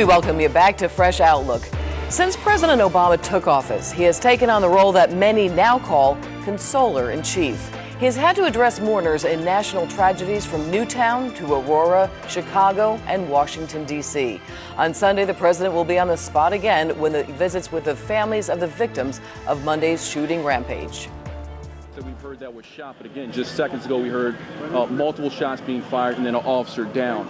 We welcome you back to Fresh Outlook. Since President Obama took office, he has taken on the role that many now call consoler-in-chief. He has had to address mourners in national tragedies from Newtown to Aurora, Chicago, and Washington, D.C. On Sunday, the president will be on the spot again when he visits with the families of the victims of Monday's shooting rampage. So we've heard that was shot, but again, just seconds ago we heard multiple shots being fired and then an officer down.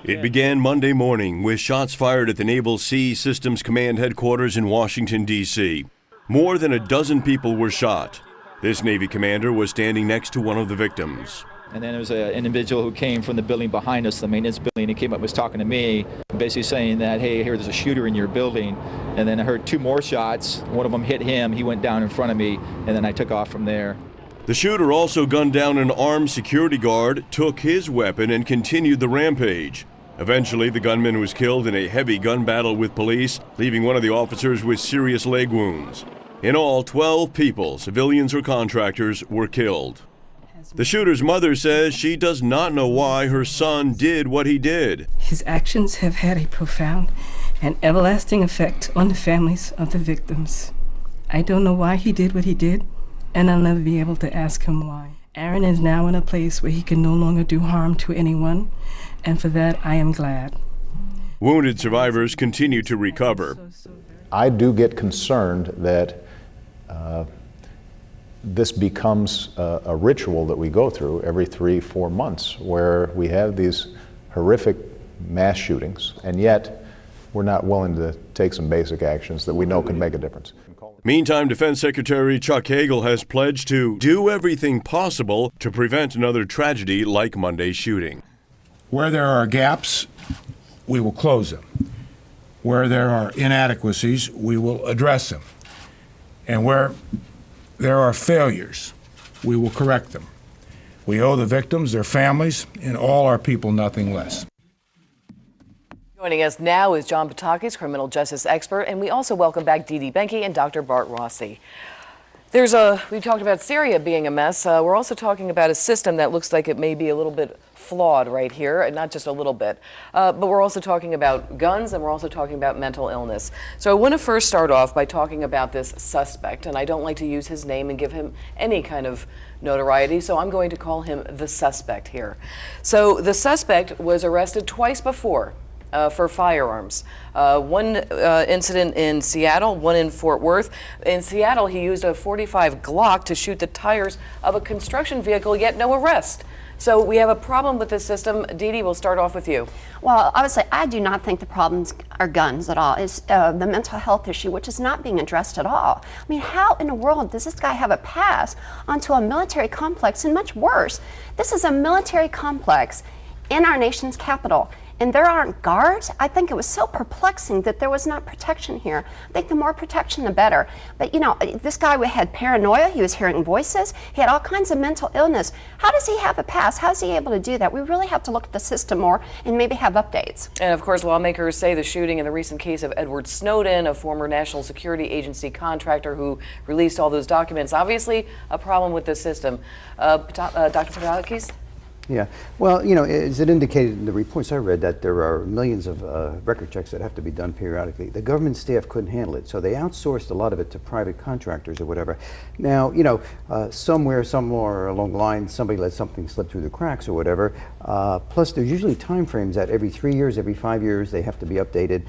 It began Monday morning with shots fired at the Naval Sea Systems Command headquarters in Washington, D.C. More than a dozen people were shot. This Navy commander was standing next to one of the victims. And then there was an individual who came from the building behind us, the maintenance building. He came up and was talking to me, basically saying that, hey, here, there's a shooter in your building. And then I heard two more shots. One of them hit him. He went down in front of me, and then I took off from there. The shooter also gunned down an armed security guard, took his weapon, and continued the rampage. Eventually, the gunman was killed in a heavy gun battle with police, leaving one of the officers with serious leg wounds. In all, 12 people, civilians or contractors, were killed. The shooter's mother says she does not know why her son did what he did. His actions have had a profound and everlasting effect on the families of the victims. I don't know why he did what he did, and I'll never be able to ask him why. Aaron is now in a place where he can no longer do harm to anyone, and for that I am glad. Wounded survivors continue to recover. I do get concerned that this becomes a ritual that we go through every 3-4 months, where we have these horrific mass shootings, and yet we're not willing to take some basic actions that we know can make a difference. Meantime, Defense Secretary Chuck Hagel has pledged to do everything possible to prevent another tragedy like Monday's shooting. Where there are gaps, we will close them. Where there are inadequacies, we will address them. And where there are failures, we will correct them. We owe the victims, their families, and all our people nothing less. Joining us now is John Paitakes, criminal justice expert, and we also welcome back Dee Dee Benkie and Dr.Bart Rossi. We talked about Syria being a mess. We're also talking about a system that looks like it may be a little bit flawed right here, and not just a little bit. But we're also talking about guns, and we're also talking about mental illness. So I want to first start off by talking about this suspect, and I don't like to use his name and give him any kind of notoriety, so I'm going to call him the suspect here. So the suspect was arrested twice before for firearms. One incident in Seattle, one in Fort Worth. In Seattle, he used a .45 Glock to shoot the tires of a construction vehicle, yet no arrest. So we have a problem with this system. Dee Dee, we'll start off with you. Well, obviously, I do not think the problems are guns at all. It's the mental health issue, which is not being addressed at all. I mean, how in the world does this guy have a pass onto a military complex? And much worse, this is a military complex in our nation's capital. And there aren't guards. I think it was so perplexing that there was not protection here. I think the more protection, the better. But you know, this guy had paranoia, he was hearing voices, he had all kinds of mental illness. How does he have a pass? How is he able to do that? We really have to look at the system more and maybe have updates. And of course, lawmakers say the shooting in the recent case of Edward Snowden, a former National Security Agency contractor who released all those documents, obviously a problem with the system. Dr. Paitakes? Yeah, well, you know, as it indicated in the reports I read, that there are millions of record checks that have to be done periodically. The government staff couldn't handle it, so they outsourced a lot of it to private contractors or whatever. Now, you know, somewhere along the line, somebody let something slip through the cracks or whatever. Plus, there's usually time frames that every 3 years, every 5 years, they have to be updated.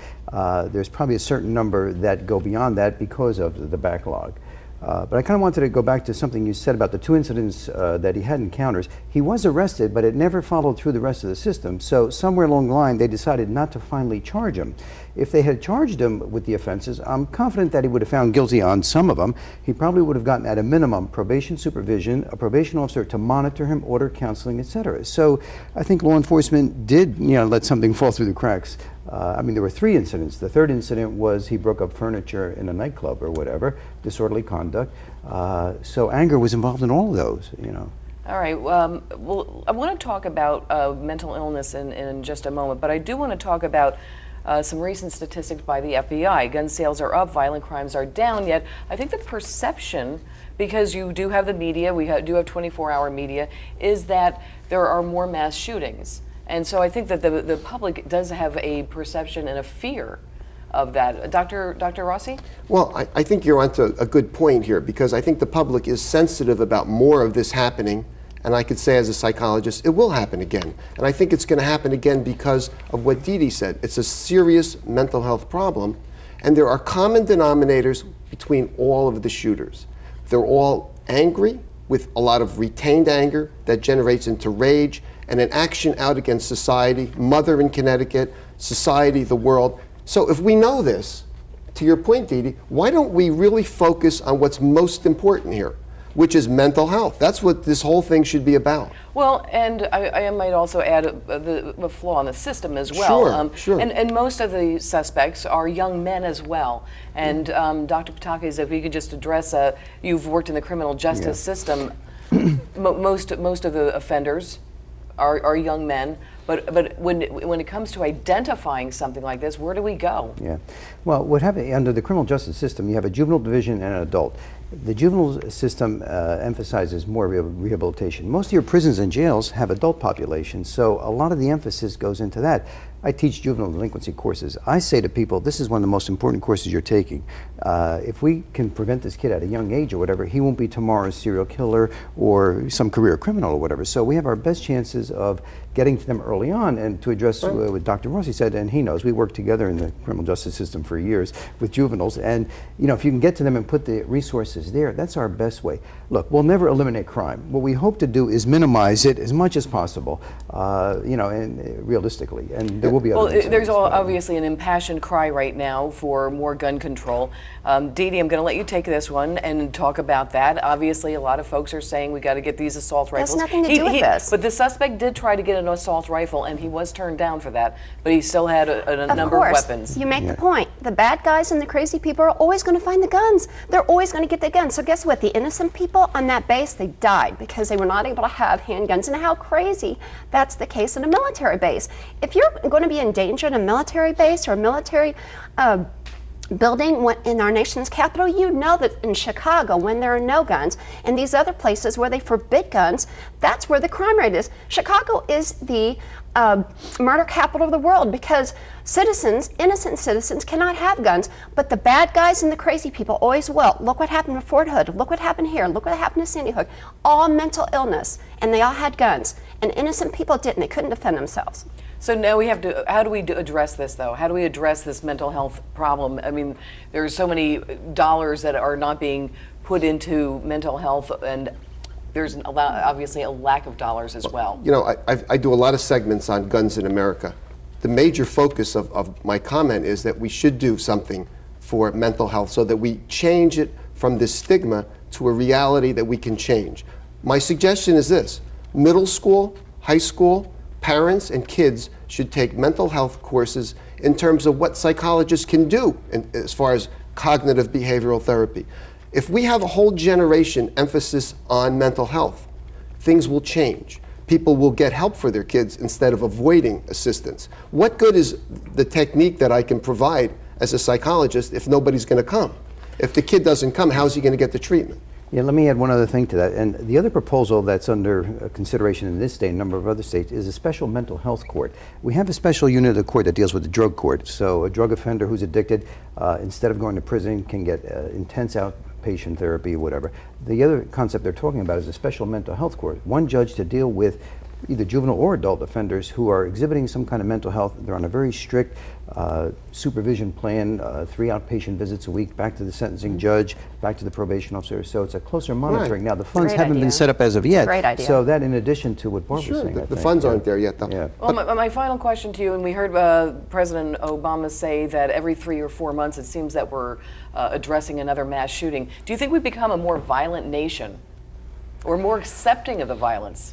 There's probably a certain number that go beyond that because of the backlog. But I kind of wanted to go back to something you said about the two incidents that he had encounters. He was arrested, but it never followed through the rest of the system. So somewhere along the line, they decided not to finally charge him. If they had charged him with the offenses, I'm confident that he would have found guilty on some of them. He probably would have gotten, at a minimum, probation supervision, a probation officer to monitor him, order counseling, etc. So I think law enforcement did, you know, let something fall through the cracks. I mean, there were 3 incidents. The third incident was he broke up furniture in a nightclub or whatever, disorderly conduct. So anger was involved in all of those, you know. All right. Well, I want to talk about mental illness in just a moment, but I do want to talk about some recent statistics by the FBI. Gun sales are up, violent crimes are down, yet I think the perception, because you do have the media, do have 24-hour media, is that there are more mass shootings. And so I think that the public does have a perception and a fear of that. Dr. Rossi? Well, I think you're onto a good point here, because I think the public is sensitive about more of this happening, and I could say as a psychologist, it will happen again. And I think it's going to happen again because of what Dee Dee said. It's a serious mental health problem, and there are common denominators between all of the shooters. They're all angry, with a lot of retained anger that generates into rage and an action out against society, mother in Connecticut, society, the world. So if we know this, to your point, Dee Dee, why don't we really focus on what's most important here, which is mental health? That's what this whole thing should be about. Well, and I might also add a flaw in the system as well. Sure. And most of the suspects are young men as well. And Dr. Paitakes, if you could just address, you've worked in the criminal justice system. Most of the offenders are young men. But when it comes to identifying something like this, where do we go? Yeah. Well, what happened under the criminal justice system, you have a juvenile division and an adult. The juvenile system emphasizes more rehabilitation. Most of your prisons and jails have adult populations, so a lot of the emphasis goes into that. I teach juvenile delinquency courses. I say to people, this is one of the most important courses you're taking. If we can prevent this kid at a young age or whatever, he won't be tomorrow's serial killer or some career criminal or whatever. So we have our best chances of getting to them early on. And to address what Dr. Rossi said, and he knows, we worked together in the criminal justice system for years with juveniles. And you know, if you can get to them and put the resources there, that's our best way. Look, we'll never eliminate crime. What we hope to do is minimize it as much as possible, you know, and realistically. And there will be other Well, there's obviously an impassioned cry right now for more gun control. Dee Dee, I'm going to let you take this one and talk about that. Obviously, a lot of folks are saying we got to get these assault rifles. That's nothing to do with this. But the suspect did try to get an assault rifle, and he was turned down for that. But he still had a number of weapons. You make the point. The bad guys and the crazy people are always going to find the guns. They're always going to get the guns. So guess what? The innocent people on that base, they died because they were not able to have handguns. And how crazy that's the case in a military base. If you're going to be in danger in a military base or a military building in our nation's capital, you know that in Chicago, when there are no guns, and these other places where they forbid guns, that's where the crime rate is. Chicago is the murder capital of the world because citizens, innocent citizens, cannot have guns, but the bad guys and the crazy people always will. Look what happened to Fort Hood. Look what happened here. Look what happened to Sandy Hook. All mental illness, and they all had guns, and innocent people didn't. They couldn't defend themselves. So now we have to, how do we address this though? How do we address this mental health problem? I mean, there's so many dollars that are not being put into mental health, and there's obviously a lack of dollars as well. You know, I do a lot of segments on guns in America. The major focus of my comment is that we should do something for mental health so that we change it from this stigma to a reality that we can change. My suggestion is this: middle school, high school, parents and kids should take mental health courses in terms of what psychologists can do as far as cognitive behavioral therapy. If we have a whole generation emphasis on mental health, things will change. People will get help for their kids instead of avoiding assistance. What good is the technique that I can provide as a psychologist if nobody's going to come? If the kid doesn't come, how's he going to get the treatment? Yeah, let me add one other thing to that. And the other proposal that's under consideration in this state and a number of other states is a special mental health court. We have a special unit of the court that deals with the drug court. So a drug offender who's addicted, instead of going to prison, can get intense outpatient therapy or whatever. The other concept they're talking about is a special mental health court. One judge to deal with either juvenile or adult offenders who are exhibiting some kind of mental health. They're on a very strict supervision plan, 3 outpatient visits a week, back to the sentencing judge, back to the probation officer. So it's a closer monitoring. Now, the funds haven't been set up as of yet. Great idea. So that, in addition to what Bart was saying, the funds aren't there yet, though. Yeah. Well, my final question to you, and we heard President Obama say that every 3 or 4 months it seems that we're addressing another mass shooting. Do you think we've become a more violent nation or more accepting of the violence?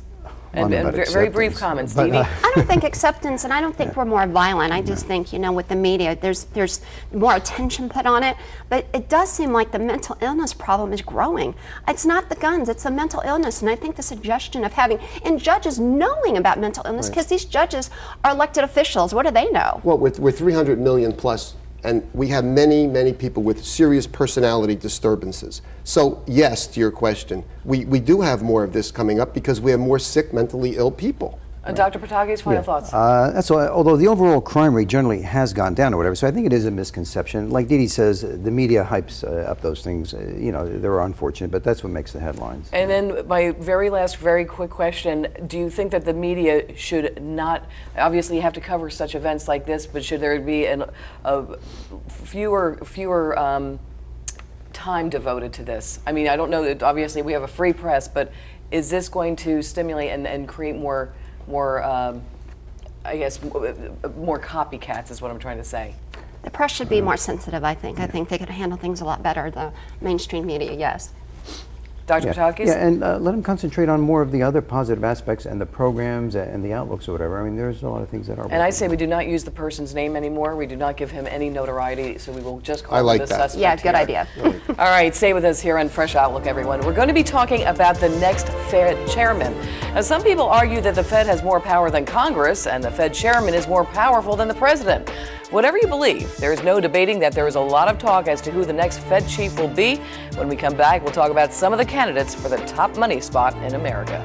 And very brief comments, Dee Dee. I don't think acceptance, and I don't think we're more violent. I just think, you know, with the media, there's more attention put on it. But it does seem like the mental illness problem is growing. It's not the guns, it's the mental illness. And I think the suggestion of having, and judges knowing about mental illness, because these judges are elected officials. What do they know? Well, we're 300 million plus, and we have many, many people with serious personality disturbances. So yes, to your question, we do have more of this coming up because we have more sick, mentally ill people. Dr. Paitakes, final thoughts? That's why, although the overall crime rate generally has gone down or whatever, so I think it is a misconception. Like Dee Dee says, the media hypes up those things. You know, they're unfortunate, but that's what makes the headlines. And then my very last, very quick question, do you think that the media should not, obviously you have to cover such events like this, but should there be fewer time devoted to this? I mean, I don't know, that obviously we have a free press, but is this going to stimulate and create more I guess, more copycats is what I'm trying to say. The press should be more sensitive, I think. I think they could handle things a lot better, the mainstream media, yes. Dr. Paitakes? Yeah, and let them concentrate on more of the other positive aspects and the programs and the outlooks or whatever. I mean, there's a lot of things that are. And I say we do not use the person's name anymore. We do not give him any notoriety, so we will just call like him the that. suspect. Yeah, good idea. All right, stay with us here on Fresh Outlook, everyone. We're going to be talking about the next Fed chairman. Now, some people argue that the Fed has more power than Congress, and the Fed chairman is more powerful than the president. Whatever you believe, there is no debating that there is a lot of talk as to who the next Fed chief will be. When we come back, we'll talk about some of the candidates for the top money spot in America.